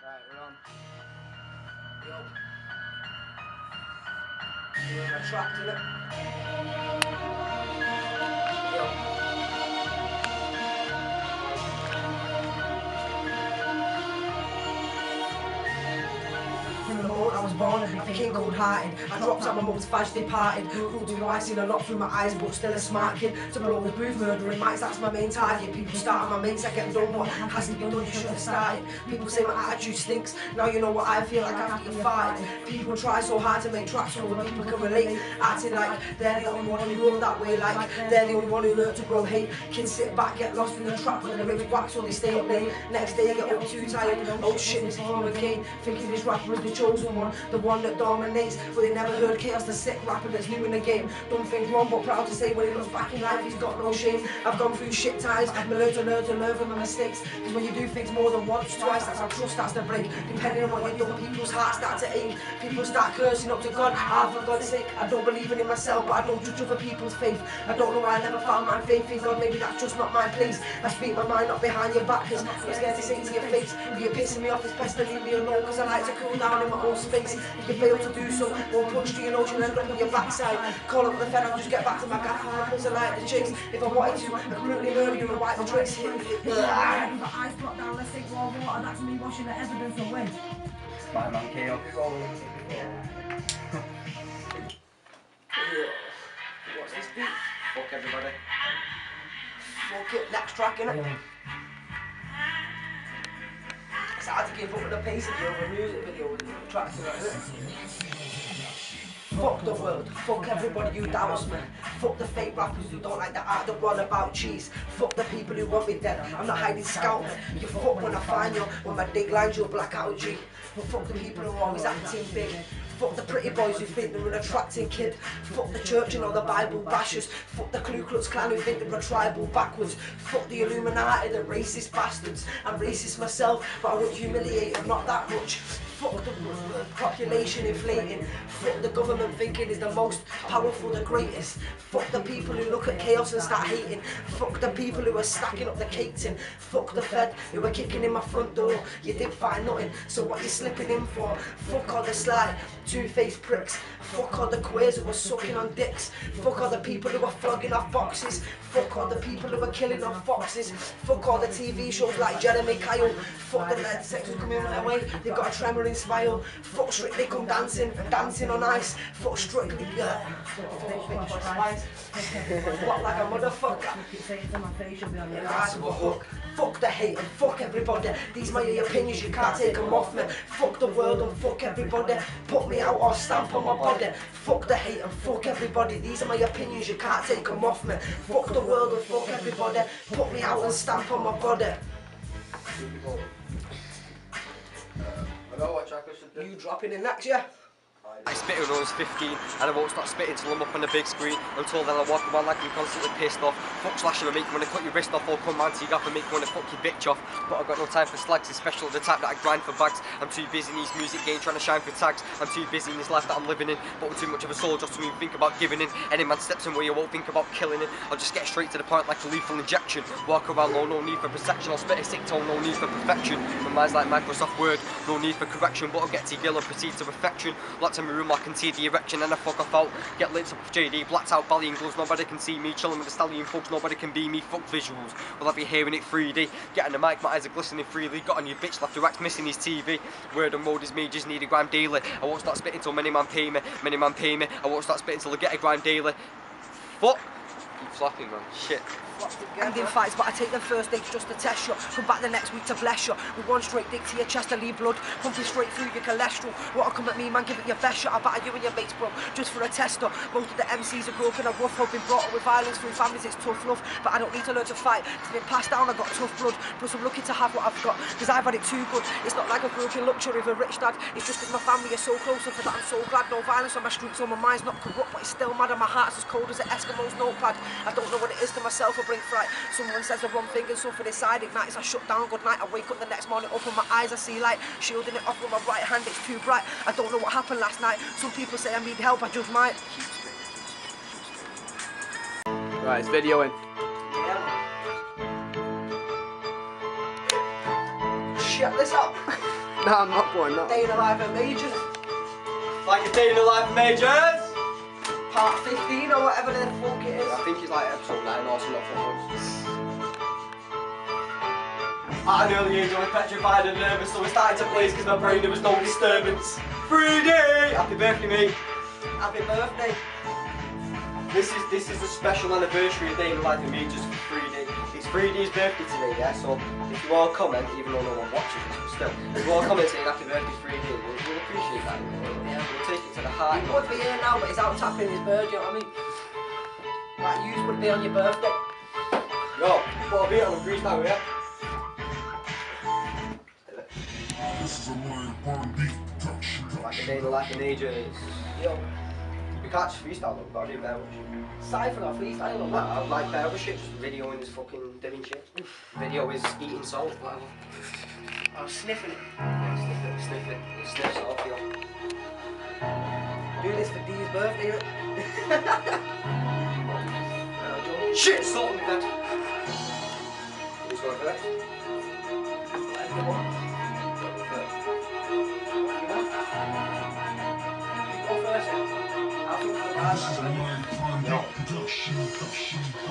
Right, we're on. Yo. You're on a track, innit? Yo. From the moment I was born, I became cold-hearted. I dropped out my mum's flash, departed. Grew to know I seen a lot through my eyes, but still a smart kid. To blow with booth, murdering mics, that's my main target. People start on my mates, I get done what has to be done, you should have started. People say my attitude stinks, now you know what I feel like after you farted. People try so hard to make tracks so that people can relate, acting like they're the only one who grew up that way, like they're the only one who learned to grow hate. Kids sit back, get lost in the trap, when the lyrics wax so they stay up late. Next day get up too tired, oh shit, it's home again. Thinking this rapper is the chosen one, the one that dominates. But they never heard KHAOS, the sick rapper that's new in the game. Don't think wrong, but proud to say when he looks back in life, he's got no shame. I've gone through shit times, I've learned to learn from my mistakes. Because when you do things more than once, twice, that's how trust starts to break. Depending on what you do, people's hearts start to ache. People start cursing up to God. Ah, for God's sake, I don't believe in myself, but I don't judge other people's faith. I don't know why I never found my faith in God. Maybe that's just not my place. I speak my mind, not behind your back, cause I'm scared to say to your face. But you're pissing me off, it's best to leave me alone, cause I like to cool down in my own space. If you fail to do so, one punch to your nose, you'll end up on your backside. Call up the Fed, I'll just get back to my gap. I like the chase. If I wanted to, I'd brutally murder you and wipe the trace. Eyes dropped down, let's take raw water, that's me washing the evidence away. My man KHAOS. What's this beat? Fuck everybody. Fuck it, next track, innit? Yeah. It's hard to keep up with the pace of the other music videos and tracks, isn't it? Fuck the world, fuck everybody who doubts me. Fuck the fake rappers who don't like the art that run about cheese. Fuck the people who want me dead, I'm not hiding scout me. You fuck when I find you, when my dick lines you'll black out G. Fuck the people who are always acting big. Fuck the pretty boys who think they're an attracting kid. Fuck the church and all the Bible bashers. Fuck the Ku Klux Klan who think they're a tribal backwards. Fuck the Illuminati, the racist bastards. I'm racist myself, but I won't humiliate them, not that much. Fuck the population inflating. Fuck the government thinking is the most powerful, the greatest. Fuck the people who look at KHAOS and start hating. Fuck the people who are stacking up the cake tin. Fuck the Fed who are kicking in my front door. You didn't find nothing, so what you slipping in for? Fuck all the sly, two-faced pricks. Fuck all the queers who are sucking on dicks. Fuck all the people who are flogging off boxes. Fuck all the people who are killing off foxes. Fuck all the TV shows like Jeremy Kyle. Fuck the lead sex who's coming my way, they've got a tremor in smile. Fuck Strictly Come Dancing, dancing on ice. Fuck Strictly, what like a motherfucker. Fuck the hate and fuck everybody. These my opinions, you can't take them off me. Fuck the world and fuck everybody. Put me out or stamp on my body. Fuck the hate and fuck everybody. These are my opinions, you can't take them off me. Fuck the world and fuck everybody. Put me out and stamp on my body. I know what track I should do. You dropping in next, yeah? I spit when I was 15 and I won't stop spitting till I'm up on the big screen. Until then I walk around like I'm constantly pissed off. Fuck slashing and make you wanna cut your wrist off, or come round to your gap and make you wanna fuck your bitch off. But I've got no time for slags, especially the type that I grind for bags. I'm too busy in these music games trying to shine for tags. I'm too busy in this life that I'm living in, but I'm too much of a soul just to even think about giving in. Any man steps in where you won't think about killing it. I'll just get straight to the point like a lethal injection. Walk around low, no need for protection. I'll spit a sick tone, no need for perfection. My mind's like Microsoft Word, no need for correction. But I'll get to your gill and proceed to perfection. Locked in my room, I can see the erection and I fuck off out. Get lit up with JD, blacked out belly and gloves, nobody can see me. Chilling with the stallion thugs, nobody can be me. Fuck visuals, will I be hearing it 3D? Get on the mic, my eyes are glistening freely. Got on your bitch, left to act missing his TV. Word on road is me, just need a grime daily. I won't start spitting till many man pay me. Many man pay me, I won't start spitting till I get a grime daily. Fuck! Keep flapping, man, shit. Ending fights, but I take them first dates just to test you. Come back the next week to bless you. With one straight dick to your chest to leave blood pumping straight through your cholesterol. Wanna come at me, man, give it your best shot. I batter you and your mates, bro, just for a tester. Most of the MCs are broken and rough, have been brought up with violence through families, it's tough love. But I don't need to learn to fight, it's been passed down, I got tough blood. Plus I'm lucky to have what I've got, cause I've had it too good. It's not like a broken luxury of a rich dad, it's just cause my family is so close, and for that I'm so glad. No violence on my streets, so my mind's not corrupt, but it's still mad and my heart's as cold as an Eskimo's notepad. I don't know what it is to myself, I bring fright. Someone says the wrong thing and something inside ignites. I shut down, good night. I wake up the next morning, open my eyes, I see light. Shielding it off with my right hand, it's too bright. I don't know what happened last night. Some people say I need help, I just might. Right, it's videoing. Yeah. Shut this up. No, I'm not going that. Day in the life of majors. Like a day in the life of majors. Part 15 or whatever the fuck it is. I think it's like episode 9 or something. At an early age I was petrified and nervous, so I started to play because my brain there was no disturbance. 3D! Happy birthday, mate. Happy birthday. This is a special anniversary of Day in the Life of Me just for 3D. It's 3D's birthday today, yeah, so if you all comment, even though no one watches this, but still, if you all comment saying happy birthday 3D, we'll appreciate that. We'll take it to the heart. He would be here now, but he's out tapping his bird, you know what I mean? Like, you would be on your birthday. Yo, put a beat on the freestyle, yeah? This is a lion on beat production. Like a Day in the Life of Majors. Yo, We can't just freestyle though, gotta do bear wish. cypher or freestyle or No, what? I like bear wish shit, just videoing is fucking doing shit. Video is eating salt, whatever. I was sniffing it. Yeah, sniff it. It sniffs it off, yo. Do this for D's birthday, innit? Shit, salt in the bed. Who's going first? Whatever you want. You want? You go first, yeah? I'll think for This is a lion on beat production.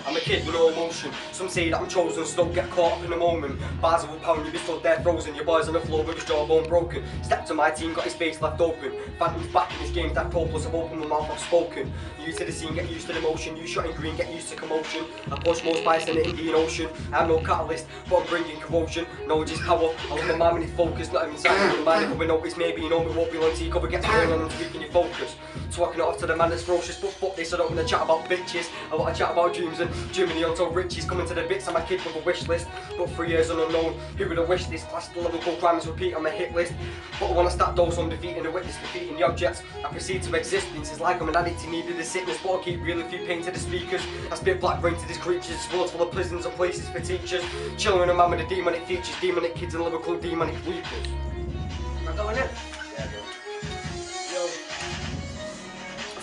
I'm a kid with no emotion. Some say that I'm chosen, so don't get caught up in the moment. Bars will pound, you be stood there frozen. Your boy's on the floor with his jawbone broken. Stepped to my team, got his face left open. Phantom's back in this game, that hopeless. I've opened my mouth, I've spoken. Used to the scene, get used to the motion. You shot in green, get used to commotion. I push most bites in the Indian Ocean. I'm no catalyst, but I'm bringing corrosion. Knowledge is power. I want my mind when it's focused, not even inside of the mind. If we notice, maybe you know me won't be long till you cover gets going on and speaking your focus. Swacking it off to the man that's ferocious, but fuck this, I don't want to chat about bitches. I want to chat about dreams and Jimmy the untold riches. Coming to the bits, I'm a kid with a wish list. But 3 years on unknown, who would have wished this? Class the lyrical crimes repeat on my hit list. But I want to start those on defeating the witness, defeating the objects. I proceed to existence, it's like I'm an addict in need of the sickness. But I keep reeling through pain to the speakers. I spit black brain to these creatures, worlds full of prisons and places for teachers. Chilling with a man with the demonic features, demonic kids and lyrical demonic weepers. Am I going in? Yeah, bro. Yo.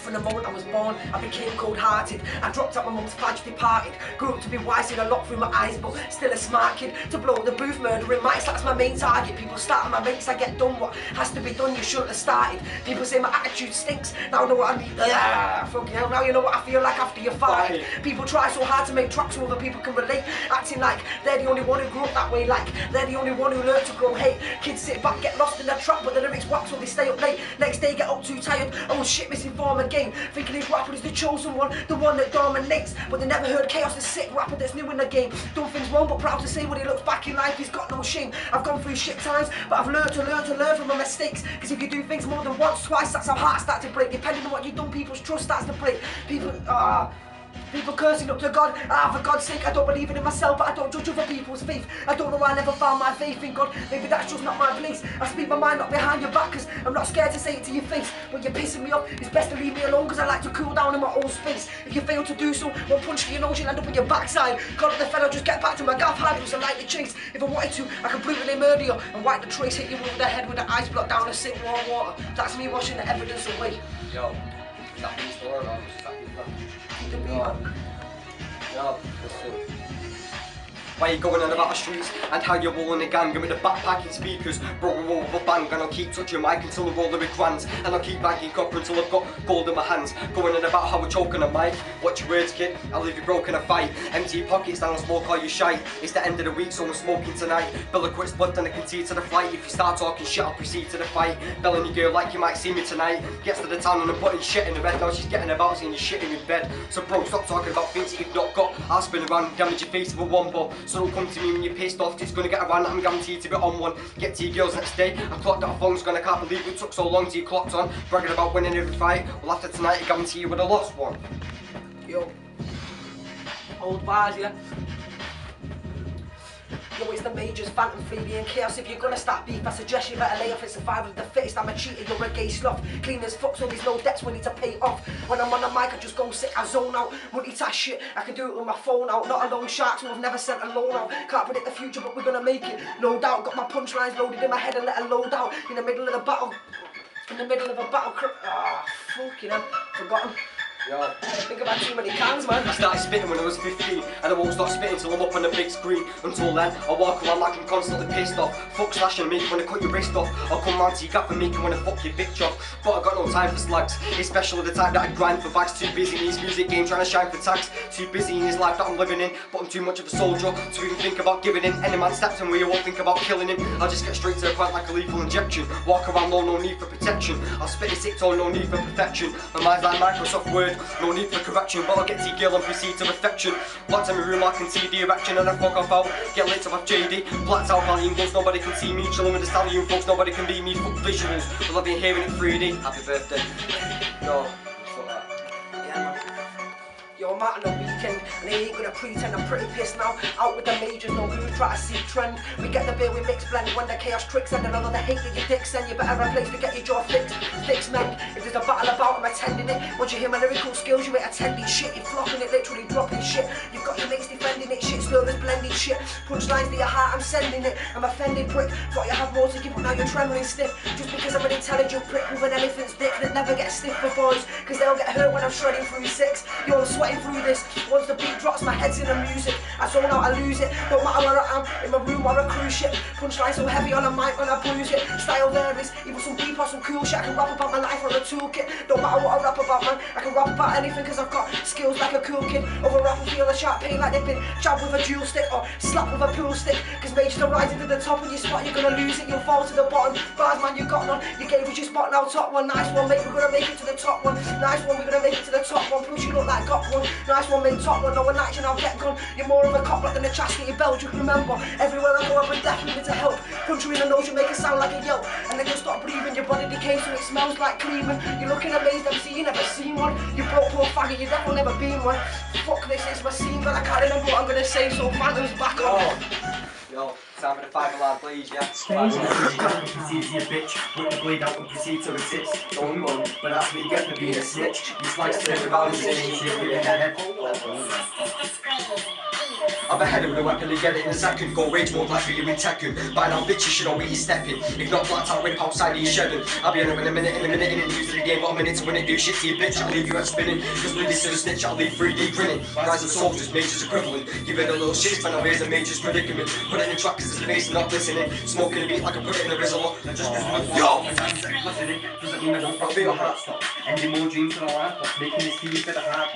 From the moment I was born, I became cold-hearted. I dropped out my mum's fudge, departed. Grew up to be wise, seen a lot through my eyes, but still a smart kid. To blow the booth, murdering mics, that's my main target. People start on my mates, I get done what has to be done, you shouldn't have started. People say my attitude stinks, now I know what I need. Fucking hell, now you know what I feel like after you fight. People try so hard to make tracks so other people can relate, acting like they're the only one who grew up that way, like they're the only one who learned to grow hate. Kids sit back, get lost in their trap, but the lyrics whack so they stay up late. Next day get up too tired, oh shit, misinform again. Thinking his rapper is the chosen one, the one that dominates. But they never heard KHAOS, the sick rapper that's new in the game. Done things wrong, but proud to say when he looks back in life, he's got no shame. I've gone through shit times, but I've learned to learn from my mistakes. Cause if you do things more than once, twice, that's how hearts start to break. Depending on what you've done, people's trust starts to break. People cursing up to God, for God's sake, I don't believe in myself, but I don't judge other people's faith. I don't know why I never found my faith in God, maybe that's just not my place. I speak my mind, not behind your back, cause I'm not scared to say it to your face. When you're pissing me off, it's best to leave me alone, cause I like to cool down in my own space. If you fail to do so, one punch to your nose, you'll end up on your backside. Call up the fella, just get back to my gaff, hide was a lightly chase. If I wanted to, I could brutally murder you and wipe the trace, hit you over the head with the ice block down and sink warm water. That's me washing the evidence away. Yo, is that beast or not? Is that beast? The beat. No, listen. Why you going on about the streets and how you're rolling the gang with the backpacking speakers? Bro, we roll with a bang and I'll keep touching mic until I roll with grands. And I'll keep banging copper until I've got gold in my hands. Going on about how we're choking a mic. Watch your words, kid, I'll leave you broke in a fight. Empty your pockets down and smoke all your shite. It's the end of the week, so I'm smoking tonight. Bella quits blood and I continue to the flight. If you start talking shit, I'll proceed to the fight. Belling your girl like you might see me tonight. Gets to the town and I'm putting shit in the bed. Now she's getting about seeing you shit in your bed. So bro, stop talking about things that you've not got. I'll spin around and damage your face with a one ball. So don't come to me when you're pissed off, it's gonna get around, I'm guaranteed to be on one. Get to your girls next day, I clocked out a phone's gonna, can't believe it took so long till you clocked on. Bragging about winning every fight, well after tonight I guarantee you would have lost one. Yo, old bars, yeah. Yo, it's the majors, Phantom, 3D and KHAOS. If you're gonna start beef, I suggest you better lay off. It's survival of the fittest, I'm a cheater, you're a gay sloth. Clean as fuck, so there's no debts we need to pay off. When I'm on the mic, I just go sick, I zone out. Multitask shit, I can do it with my phone out. Not a loan shark, so I've never sent a loan out. Can't predict the future, but we're gonna make it, no doubt. Got my punchlines loaded in my head and let a load out. In the middle of the battle, fucking hell, forgotten. Yo. Think about too many cans, man. I started spitting when I was 15, and I won't stop spitting till I'm up on the big screen. Until then, I walk around like I'm constantly pissed off. Fuck slashing me when I cut your wrist off. I'll come round to your gap and make you wanna fuck your bitch off. But I got no time for slags, especially the type that I grind for bags. Too busy in his music game trying to shine for tags. Too busy in his life that I'm living in, but I'm too much of a soldier to even think about giving in. Any man steps in where you won't think about killing him. I'll just get straight to the point like a lethal injection. Walk around low, no need for protection. I'll spit a sick tone, no need for perfection. My mind's like Microsoft Word, no need for correction. But I'll get to your girl and proceed to affection. Locked in my room, I can see the erection and I fuck off out. Get lit to have JD, blacked out volume goes, nobody can see me. Chilling with the stallion folks, nobody can be me. Fuck visuals, well I've been hearing it 3D. Happy birthday. No, fuck that. Yeah, man. Yo, I'm out on the weekend, and they ain't gonna pretend I'm pretty pissed now. Out with the majors, no mood, try to see trend. We get the beer, we mix blend. When the chaos tricks and another hate that your dick send, you better replace to get your jaw fixed. Fix men, if there's a battle about, I'm attending it. Once you hear my lyrical skills, you ain't attending shit. You're flopping it, literally dropping shit. You've got your mates defending it, shit slurs blending shit. Punchlines to your heart, I'm sending it. I'm offended prick, thought you had more to give, but now you're trembling stiff. Just because I'm an intelligent prick with an elephant's dick that never gets stiff for boys, cause they'll get hurt when I'm shredding through six. Yo, I'm sweating through this. Once the beat drops, my head's in the music. I zone out, I lose it. Don't matter where I am, in my room or a cruise ship. Punchline so heavy on a mic when I bruise it. Style varies, even some deep or some cool shit. I can rap about my life or a toolkit. Don't matter what I rap about, man. I can rap about anything cause I've got skills like a cool kid. Over rap and feel a sharp pain like they've been jabbed with a dual stick or slapped with a pool stick. Cause majors don't rise into the top when you spot, you're gonna lose it, you'll fall to the bottom. Bars, man, you got none. You gave us your spot, now top one. Nice one, mate, we're gonna make it to the top one. Nice one, we're gonna make it to the top one. Plus you look like got one. Nice one, mate, top one. No one likes you, now get gone. You're more of a cop than a chastity belt. You can remember, everywhere I go I've been definitely to help. Punch you in the nose, you make it sound like a yelp. And then you'll stop breathing, your body decays so it smells like cleaving. You're looking amazed, MC, you never seen one. You broke poor faggot, you definitely never been one. Fuck this, it's my scene, but I can't remember what I'm gonna say, so Phantom's back on. Yo, time for the 5 alarm, please, yeah? Proceed to your bitch, put the blade out and proceed to exist. Don't run, but that's what you get for being a snitch. You slice to around and saying shit with your head. I'm ahead with a weapon to get it in a second. Go rage mode like you're in Tekken. By now, bitch, you should know where you're stepping. If not, flat out, rip outside of your shedding. I'll be on in a minute, in the news of the game. But a minute to win it, do shit to your bitch. I'll leave you out spinning. Cause with this to the snitch, I'll leave 3D grinning. Rise of soldiers, nature's equivalent. Give it a little shit, but now here's a major's predicament. Put it in the track cause it's the face and not listening. Smoking a beat like I put it in a rizzle. Yo! Listening doesn't mean I won't rock your heart stop. Any more dreams than I like, making this feel a bit of hard.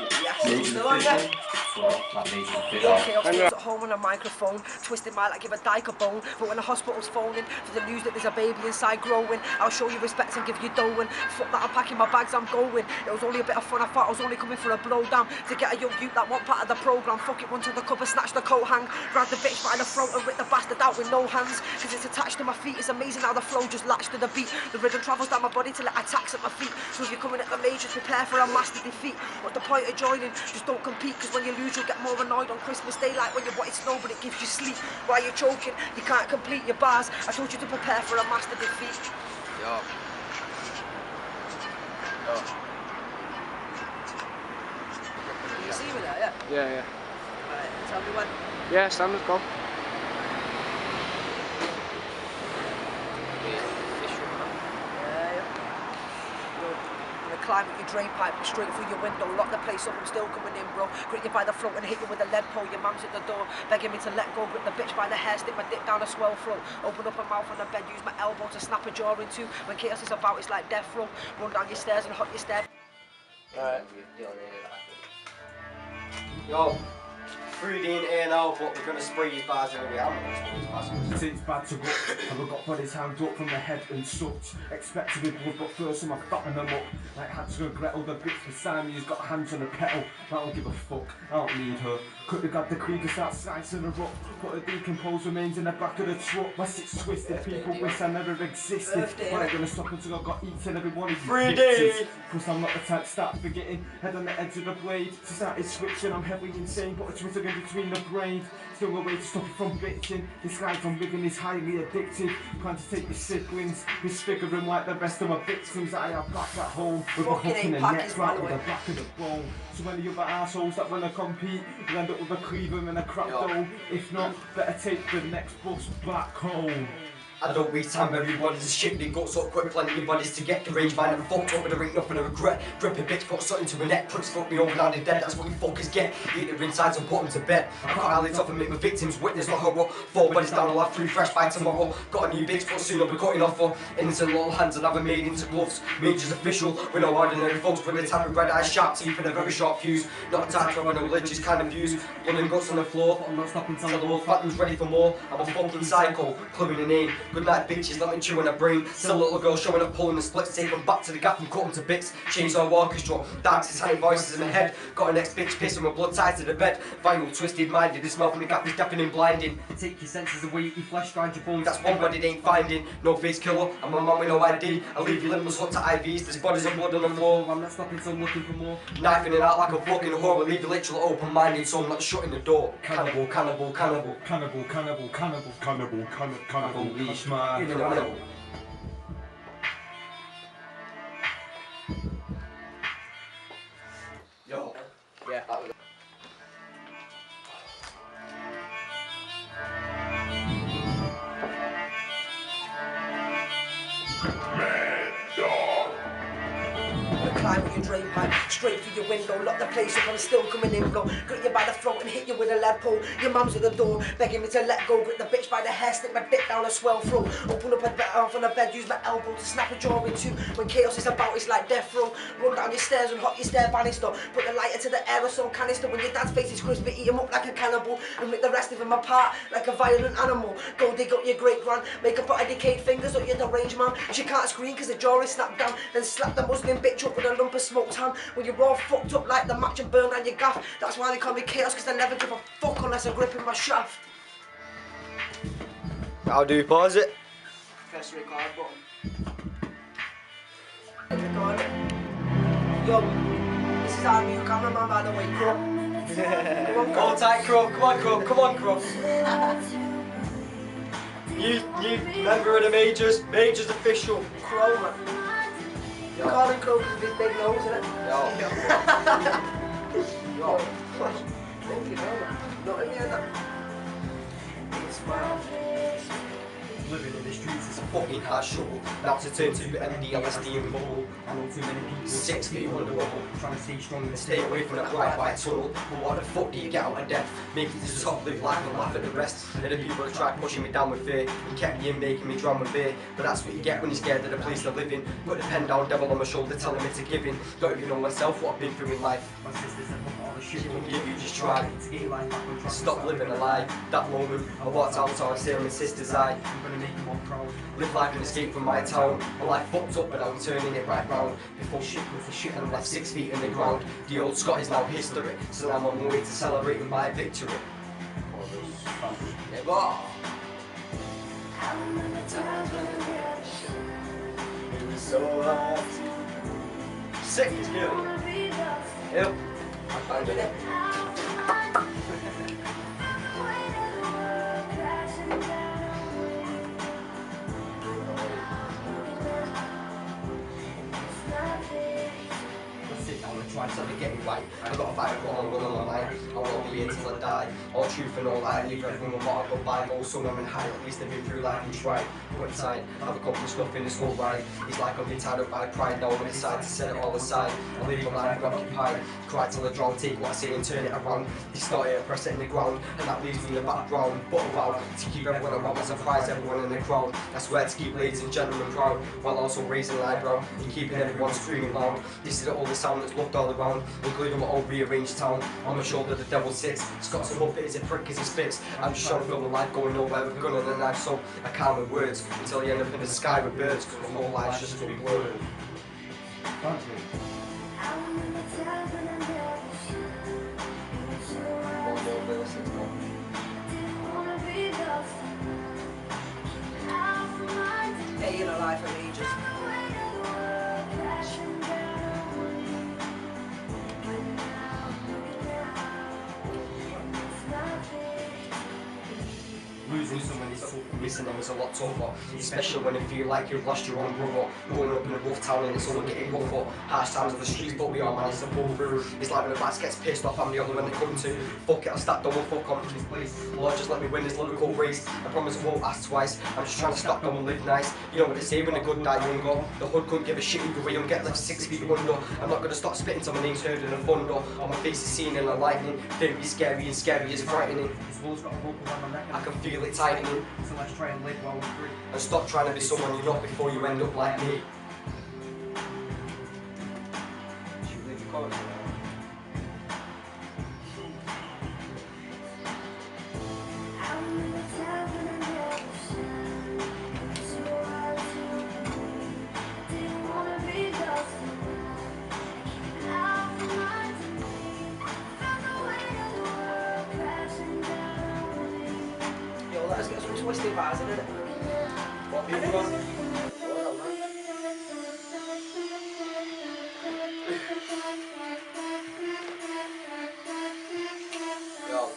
KHAOS at home on a microphone, twisting my like give a dyke a bone. But when the hospital's phoning for the news that there's a baby inside growing, I'll show you respect and give you dough. And fuck that, I'm packing my bags, I'm going. It was only a bit of fun, I thought I was only coming for a blow down to get a young youth that want part of the programme. Fuck it, run to the cover, snatch the coat hang, grab the bitch by the throat and rip the bastard out with no hands. Cause it's attached to my feet, it's amazing how the flow just latched to the beat. The rhythm travels down my body till it attacks at my feet. So if you're coming at the majors, prepare for a master defeat. What's the point of joining? Just don't compete, cause when you lose you'll get more annoyed on Christmas Day, like when you want it snow but it gives you sleep. While you're choking, you can't complete your bars. I told you to prepare for a master defeat. Yo. Yo. You see me there, yeah? Yeah. Alright, tell me when. Yeah, Sam, let's go. Climb with your drain pipe straight through your window, lock the place up, I'm still coming in, bro. Grip you by the throat and hit you with a lead pole. Your mum's at the door, begging me to let go. Grip the bitch by the hair, stick my dick down a swell throat. Open up a mouth on the bed, use my elbow to snap a jaw in two. When chaos is about, it's like death row. Run down your stairs and hot your step. Alright. Yo. 3D in here now, but we're gonna spray these bars anyway. I'm not gonna spray these bars. It's bad to go. I've got bodies hand up from the head and such. Expect to be blood, but first I'm fatten them up. Like Hansel and Gretel, the bitch beside me has got hands on the kettle. I don't give a fuck, I don't need her. Could have got the queen to start slicing her up. Put a decomposed remains in the back of the truck. My six twisted people wish I never existed. I ain't gonna stop until I got eaten every one of you 3D! Cause I'm not the type to start forgetting. Head on the edge of the blade. She started switching, I'm heavily insane, but it's written in between the brain. Still a way to stop it from bitching. This guy from living is highly addictive. Plan to take your siblings, disfiguring like the rest of my victims that I have back at home. With a hook in the neck right with the back of the bone. So when the other assholes that wanna compete, you'll end up with a cleaver and a crap dome. If not, better take the next bus back home. I don't waste time, everybody's a shit, they got so quick, plenty of bodies to get deranged, man, I'm fucked up, but there ain't nothing to regret. Dripping bitch, put something to my neck, pricks fuck me over now they're dead, that's what you fuckers get. Eat their insides and put them to bed. I cut eyelids off and make my victims witness the horror. 4 bodies down, I'll have 3 fresh by tomorrow. Got a new bitch, but soon I'll be cutting off for innocent little hands and have them made into gloves. Major's official, we're no ordinary folks, with the type of red eyes, sharp teeth and a very short fuse. Not a type to have no religious kind of views. Blood and guts on the floor, but I'm not stopping till the whole phantom's ready for more. I'm a fucking psycho, clubbing a name. Good night bitches, let me chew on a brain. Still a little girl showing up, pulling the splits, take them back to the gap and cut them to bits. Chainsaw orchestra, dark satanic voices in my head. Got an ex-bitch pissing with blood tied to the bed. Vinyl, twisted minded, this mouth in the gap is deafening blinding. Take your senses away, eat your flesh, grind your bones. That's one body they ain't finding. No face killer, I'm a man with no ID. I leave your limbs hooked to IVs, there's bodies and blood on the floor. I'm not stopping till I'm looking for more. Knifing it out like a fucking whore, I leave you literally open-minded, so I'm not shutting the door. Cannibal, cannibal, cannibal. Cannibal, cannibal, cannibal, cannibal, cannibal, Unleash my in the animal. Yo. Yeah. Climb with your drain pipe, straight through your window, lock the place up, I'm still coming in, bro. Grip you by the throat and hit you with a lead pole. Your mum's at the door, begging me to let go. Grip the bitch by the hair, stick my dick down a swell throat. Open up a bed off on the bed, use my elbow to snap a jaw in two. When chaos is about, it's like death row. Run down your stairs and hot your stair banister. Put the lighter to the aerosol canister. When your dad's face is crispy, eat him up like a cannibal. And rip the rest of him apart like a violent animal. Go dig up your great grand, make up her decayed fingers up your deranged man. She can't scream cause the jaw is snapped down. Then slap the Muslim bitch up with a lump of smoked ham. When you're all fucked up like the match and burn down your gaff. That's why they call me chaos, cause they never give a fuck unless I'm gripping my shaft. How do you pause it? Press record button. Record it. Yo, this is our new cameraman by the way, Crow. Come on, Crow. Hold tight, Crow. Come on, Crow. Come on, Crow. You member of the Majors. Majors official. Crow, man. You call him Crow because of his big nose, innit? Yo. Thank you, man. Not in here, that. Living in the streets is a fucking hard struggle. Now to turn to MD, LSD and bubble. I know too many people 6 feet under rubble, trying to stay strong and stay away from that bright white tunnel. But what the fuck do you get out of death? Make it to the top, live life and laugh at the rest. And the people that tried pushing me down with fear and kept me in, making me drown with beer. But that's what you get when you're scared of the place to live in. Put the pen down, devil on my shoulder, telling me to give in. Don't even know myself what I've been through in life. My sisters said, fuck all the shit won't give you, just try to get your life back on track. Stop living a lie. That moment, I walked out, I was staring my sister's eye. I'm gonna make you more proud. Live life and escape from my town. My life fucked up, but I'm turning it right round. Before shit was the shit and I'm left 6 feet in the ground. The old Scott is now history, so now I'm on my way to celebrating my victory. Yeah, wow. It was so hard. Sick as hell. Yep. I found it. Try to get it right. I got a fight for all on my line. I won't be here till I die. All truth and all lie. Leave everyone with what I got by. Go somewhere and high. At least they've been through life and tried. Put aside, I've accomplished nothing. It's all right. It's like I've been tied up by pride. Now I decide to set it all aside. I live my life occupied. Cry till I drown. Take what I say and turn it around. Distort it, press it in the ground, and that leaves me in the background. But around to keep everyone around and surprise everyone in the crowd. I swear to keep ladies and gentlemen proud, while also raising an eyebrow and keeping everyone screaming loud. This is all the sound that's loved all around, including my old rearranged town. On my shoulder the devil sits. Scott's a muppet, is a prick as he spits. I'm just trying to feel the life going nowhere with a gun and a knife, so I calm with words until I end up in the sky with birds. Cause my whole life's just a big word. Thank you. Hey, in a life of ages. Losing someone is so Missing them is a lot tougher, especially when you feel like you've lost your own brother. Growing up in a rough town and it's all getting rougher. Harsh times on the streets, but we all manage to pull through. It's like when the bats gets pissed off, I'm the only one they come to. Fuck it, I'll start double fuck on this place. Lord, just let me win this lyrical race. I promise I won't ask twice. I'm just trying to stop them and live nice. You know what they say when the good die younger. The hood couldn't give a shit who you young, get left 6 feet under. I'm not gonna stop spitting till my name's heard in the thunder. On my face is seen in the lightning. Very scary and scary is frightening. This world's got a rope around my neck. I can feel it tightening. So let's try and live while we're free. And stop trying to be someone you're not before you end up like me. Should we leave the chorus now? Yo, let's get some twisted bars in it. What beat you want? Yo.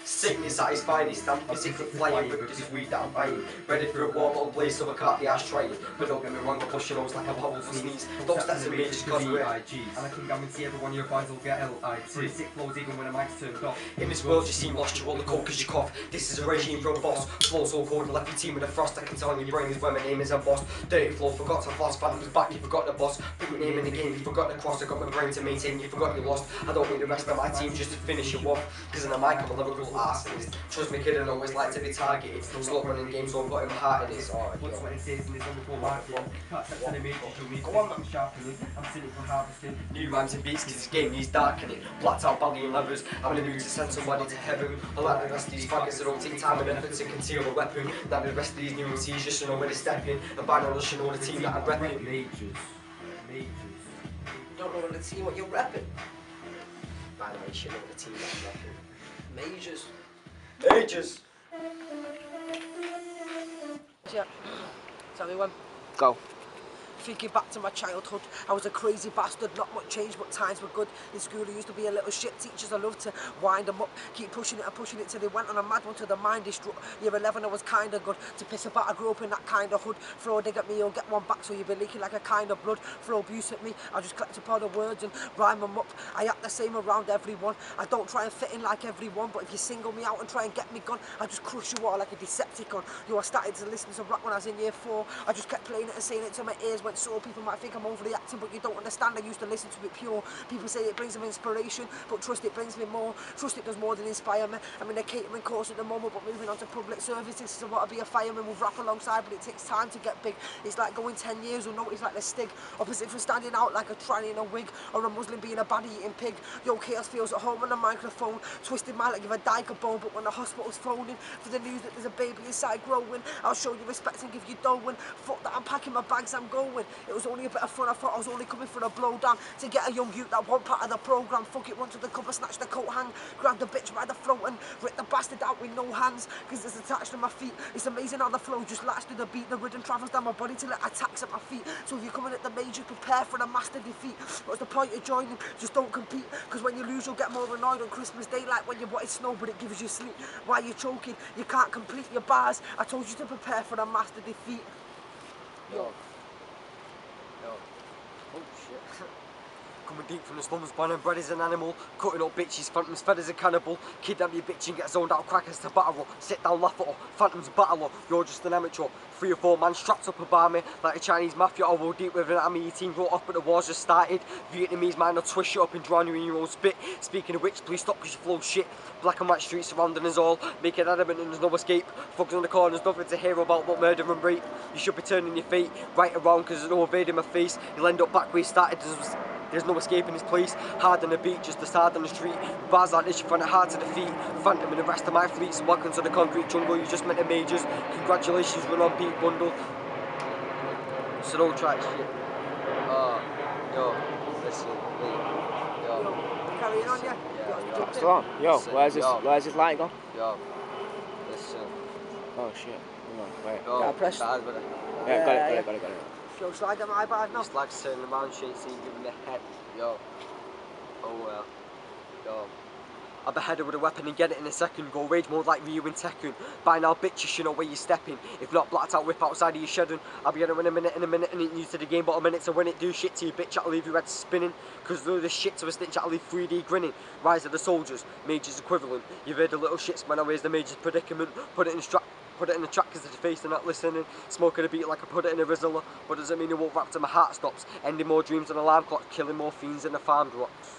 Sickness at his finest, I'm physically flying with this weed that I'm buying. Ready for a war, but I'm blazed so I can't be ass trying. But don't get me wrong, I'm pushing nose like I'm hobbled for sneeze. Don't start to me just cause we're and I can guarantee every one of your boys will get LIT. Sick flows even when the mic's turned off. in this world you seem lost, you all the cold cause you cough. This is a regime for a boss. Flow so cold and left your team with a frost. I can tell in your brain is where my name is a boss. Dirty flow, forgot to floss, phantom's back, you forgot the boss. Put your name in the game, you forgot the cross. I got my brain to maintain, you forgot you lost. I don't need the rest of my team just to finish you off. Cause in the mic I'm a lyrical arsonist. Trust me kid, I always like to be targeted. Slow running games, so I'm putting my heart in it. Alright, What's what it says in this wonderful market? Can't set to the major to read. I'm sharpening, I'm cynical harvesting. new rhymes and beats cause this game needs darkening. Blacked out belly and levers, I'm in the mood to send somebody to heaven. Unlike the rest of these faggots that don't take time and effort to conceal a weapon. Like the rest of these new MCs just to know where they're stepping. And by now they should know the team that I'm repping. Majors. Don't know the team what you're repping. By now you should know the team that I'm repping. Majors. Ages! Yeah. Tell me when. Go. Thinking back to my childhood, I was a crazy bastard, not much change but times were good. In school I used to be a little shit, teachers I loved to wind them up, keep pushing it and pushing it till they went on a mad one to the mind destruct. Year 11 I was kinda good, to piss about I grew up in that kind of hood. Throw a dig at me or get one back so you'll be leaking like a kind of blood. Throw abuse at me, I just collect up all the words and rhyme them up. I act the same around everyone, I don't try and fit in like everyone, but if you single me out and try and get me gone, I just crush you all like a Decepticon. Yo, I started to listen to rap when I was in year 4, I just kept playing it and saying it till my ears went sore. People might think I'm overly acting, but you don't understand, I used to listen to it pure. People say it brings them inspiration, but trust it brings me more. Trust it does more than inspire me. I'm in a catering course at the moment, but moving on to public service. This is I want to be a fireman with rap alongside, but it takes time to get big. It's like going 10 years or notice like the stig. Opposite from standing out like a tranny in a wig, or a Muslim being a baddie eating pig. Yo, KHAOS feels at home on the microphone, twisted my like if a dyke a bone, but when the hospital's phoning for the news that there's a baby inside growing, I'll show you respect and give you dough. And fuck that, I'm packing my bags, I'm going. It was only a bit of fun, I thought I was only coming for a blow down to get a young youth that wasn't part of the programme. Fuck it, run to the cupboard, snatch the coat hang, grab the bitch by the throat and rip the bastard out with no hands, cause it's attached to my feet. It's amazing how the flow just latched to the beat. The rhythm travels down my body till it attacks at my feet. So if you're coming at the major, prepare for the master defeat. What's the point of joining? Just don't compete, cause when you lose you'll get more annoyed on Christmas Day, like when you wanted snow but it gives you sleep. While you're choking, you can't complete your bars. I told you to prepare for the master defeat. Yo. Oh shit. Coming deep from the slums, born and bred as an animal. Cutting up bitches, phantoms fed as a cannibal. Kidnap your bitch and get zoned out, crackers to battle. Sit down, laugh at her, phantoms battle her. You're just an amateur. 3 or 4 man strapped up above me like a Chinese mafia. I will deep with an army. Your team wrote off but the war's just started. Vietnamese man will twist you up and drown you in your own spit. Speaking of which, please stop cause you flow shit. Black and white streets surrounding us all, make it adamant and there's no escape. Thugs on the corners, nothing to hear about but murder and rape. You should be turning your feet right around cause there's no evading my face. You'll end up back where you started. There's no escaping this place. Hard on the beat, just as hard on the street. Bars like this, you find it hard to defeat. Phantom and the rest of my fleets. Welcome to the concrete jungle, you just met the majors. Congratulations, run on beat bundle. So don't try shit. Yo, listen, me. Yo. Carrying on, yeah? Yeah, Still on. Yo, listen, where's this light gone? Yo, listen. Oh shit. Hang on, wait. Yo, Yeah, press- bad, brother. Yeah, got it. Yo, slide them my bars now. This lag's turning around, shit, so you giving the head. Yo. Oh well. Yo. I'll behead her with a weapon and get it in a second. Go rage mode like Ryu in Tekken. By now, bitches, you know where you're stepping. If not, blacked out whip outside of your shedding. I'll be in a minute, and ain't new to the game, but a minute to win it. Do shit to you, bitch, I'll leave your head spinning. Cause through the shit to a stitch, I'll leave 3D grinning. Rise of the soldiers, majors equivalent. You've heard the little shits when I raise the major's predicament. Put it in the track cause they're face, they're not listening. Smoking a beat like I put it in a Rizzler. But doesn't mean it won't rap till my heart stops. Ending more dreams than alarm clock, killing more fiends than a farm drops.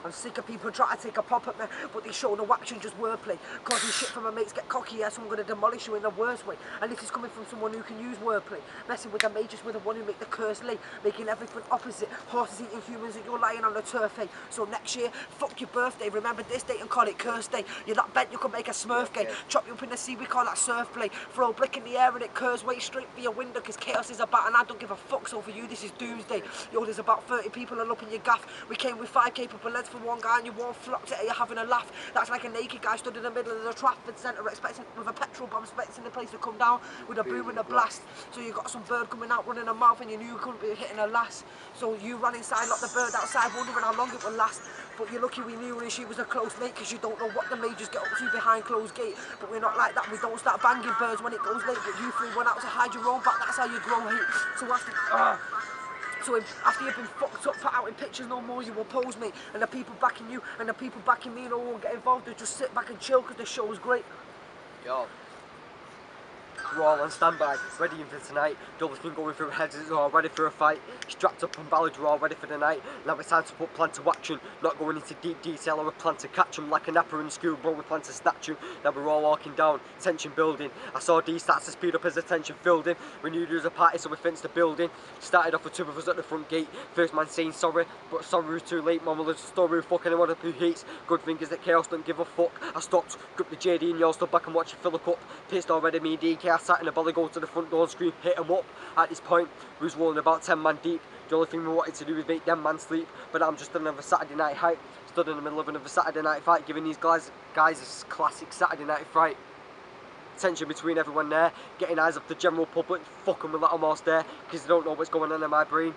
I'm sick of people trying to take a pop at me, but they show no action, just wordplay. Causing shit from my mates get cocky, yeah, so I'm gonna demolish you in the worst way. And this is coming from someone who can use wordplay. Messing with the majors with the one who make the curse lay. Making everything opposite. Horses eating humans and you're lying on the turf, hey. So next year, fuck your birthday. Remember this date and call it curse day. You're not bent, you can make a smurf game. Chop you up in the sea, we call that surf play. Throw a blick in the air and it curves way straight for your window, cause chaos is about and I don't give a fuck, so for you this is doomsday. Yo, there's about 30 people all up in your gaff. We came with 5 capable leads for one guy and you won't flocked it, you're having a laugh. That's like a naked guy stood in the middle of the Trafford Centre expecting with a petrol bomb, expecting the place to come down with a boom and a blast. So you got some bird coming out running a mouth and you knew you couldn't be hitting a lass. So you ran inside, locked the bird outside, wondering how long it would last. But you're lucky we knew and she was a close mate, cause you don't know what the majors get up to behind closed gate. But we're not like that, we don't start banging birds when it goes late. But you 3 went out to hide your own back, that's how you grow hate. So after you've been fucked up, put out in pictures no more, you oppose me. And the people backing you and the people backing me, no one get involved, they just sit back and chill because the show's great. Yo. We're all on standby, ready for tonight. Double thing going through heads, it's all ready for a fight. Strapped up and valid, we're all ready for the night. Now it's time to put plan to action. Not going into deep detail or a plan to catch them. Like a napper in school, bro, we plan to snatch you. Now we're all walking down, tension building. I saw D starts to speed up as the tension filled in. We knew there was a party, so we fenced the building. Started off with 2 of us at the front gate. First man saying sorry, but sorry was too late. Mama, there's a story of fucking anyone up who hates. Good thing is that KHAOS don't give a fuck. I stopped, gripped the JD and y'all stood back and watched it fill a cup. Pissed already, me and DK, I sat in the belly, go to the front door and scream, hit them up. At this point, we was rolling about 10 man deep. The only thing we wanted to do was make them man sleep. But I'm just another Saturday night hype. Stood in the middle of another Saturday night fight, giving these guys a classic Saturday night fright. Tension between everyone there, getting eyes off the general public, fucking with that almost there, because they don't know what's going on in my brain.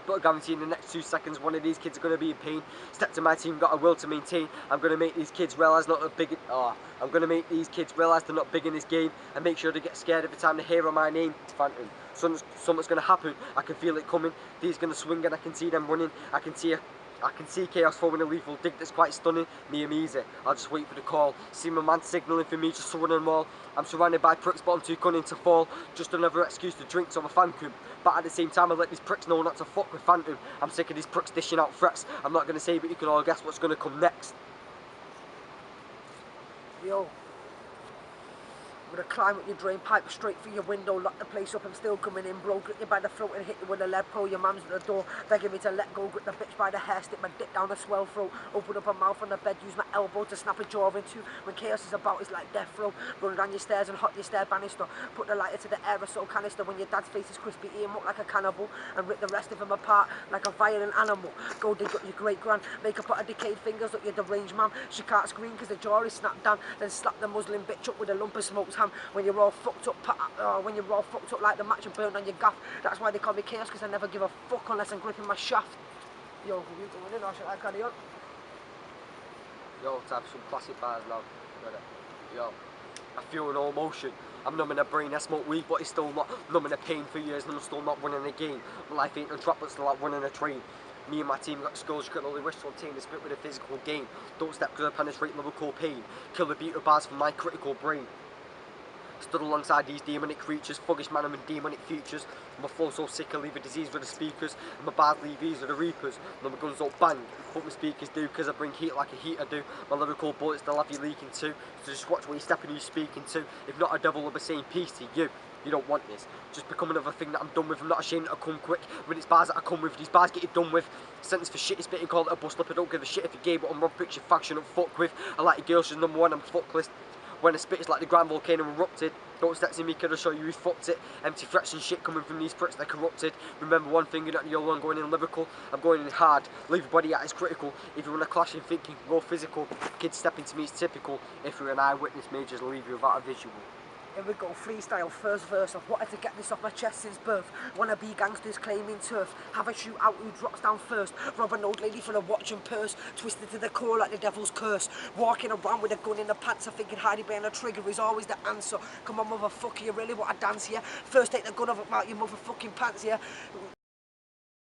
But I guarantee in the next 2 seconds one of these kids are going to be in pain. Step to my team, got a will to maintain. I'm going to make these kids realise I'm going to make these kids realise they're not big in this game and make sure they get scared every time they hear my name. Phantom. Something's going to happen. I can feel it coming. These going to swing and I can see them running. I can see KHAOS throwing a lethal dig that's quite stunning. Me and easy. I'll just wait for the call. See my man signalling for me, just surrounding them all. I'm surrounded by pricks, but I'm too cunning to fall. Just another excuse to drink to my Phantom. But at the same time, I let these pricks know not to fuck with Phantom. I'm sick of these pricks dishing out threats. I'm not going to say, but you can all guess what's going to come next. Yo. I'm gonna climb up your drain pipe straight through your window, lock the place up, I'm still coming in, bro. Grip you by the throat and hit you with a lead pro. Your mum's at the door, begging me to let go. Grip the bitch by the hair, stick my dick down the swell throat. Open up her mouth on the bed, use my elbow to snap a jaw in two. When chaos is about, it's like death row. Run down your stairs and hot your stair banister. Put the lighter to the aerosol canister. When your dad's face is crispy, eat him up like a cannibal and rip the rest of him apart like a violent animal. Go dig up your great gran, make her put her decayed fingers up your deranged man. She can't scream because the jaw is snapped down. Then slap the Muslim bitch up with a lump of smoked ham. When you're all fucked up like the match and burned on your gaff. That's why they call me KHAOS, because I never give a fuck unless I'm gripping my shaft. Yo, are you going in or should I carry on? Yo, to have some classic bars now. Yo, I feel no emotion. I'm numbing the brain, I smoke weed, but it's still not numbing the pain for years, and I'm still not running a game. My life ain't on track, but still like running a train. Me and my team got skills you can only wish to obtain the spit with a physical game. Don't step because I penetrate lyrical pain. Kill the beat of bars from my critical brain. Stood alongside these demonic creatures, thuggish man and demonic futures. My flow so sick I leave a disease with the speakers, and my bars leave these with the reapers. And my guns don't bang, but my speakers do, cause I bring heat like a heater do. My lyrical bullets they'll have you leaking too, so just watch what you're stepping who you're speaking to. If not a devil will be saying peace to you. You don't want this. Just become another thing that I'm done with. I'm not ashamed that I come quick. When it's bars that I come with, these bars get you done with. Sentence for shit is spitting, call it a bust up. I don't give a shit if you're gay, but I'm rob picture faction I'm fuck with. I like your girls, she's #1, I'm fuck list. When I spit it's like the grand volcano erupted. Don't step to me, kid, I'll show you who fucked it. Empty threats and shit coming from these pricks, they're corrupted. Remember one thing, you're not the only one going in lyrical. I'm going in hard, leave your body at its critical. If you want to clash and think you can go physical, kids stepping to me is typical. If you're an eyewitness, majors will leave you without a visual. Here we go, freestyle, first verse. I've wanted to get this off my chest since birth. Wanna be gangsters claiming turf. Have a shootout who drops down first. Rob an old lady for a watch and purse. Twisted to the core like the devil's curse. Walking around with a gun in the pants. I thinking hiding behind a trigger is always the answer. Come on, motherfucker, you really want to dance here? First take the gun off out your motherfucking pants here.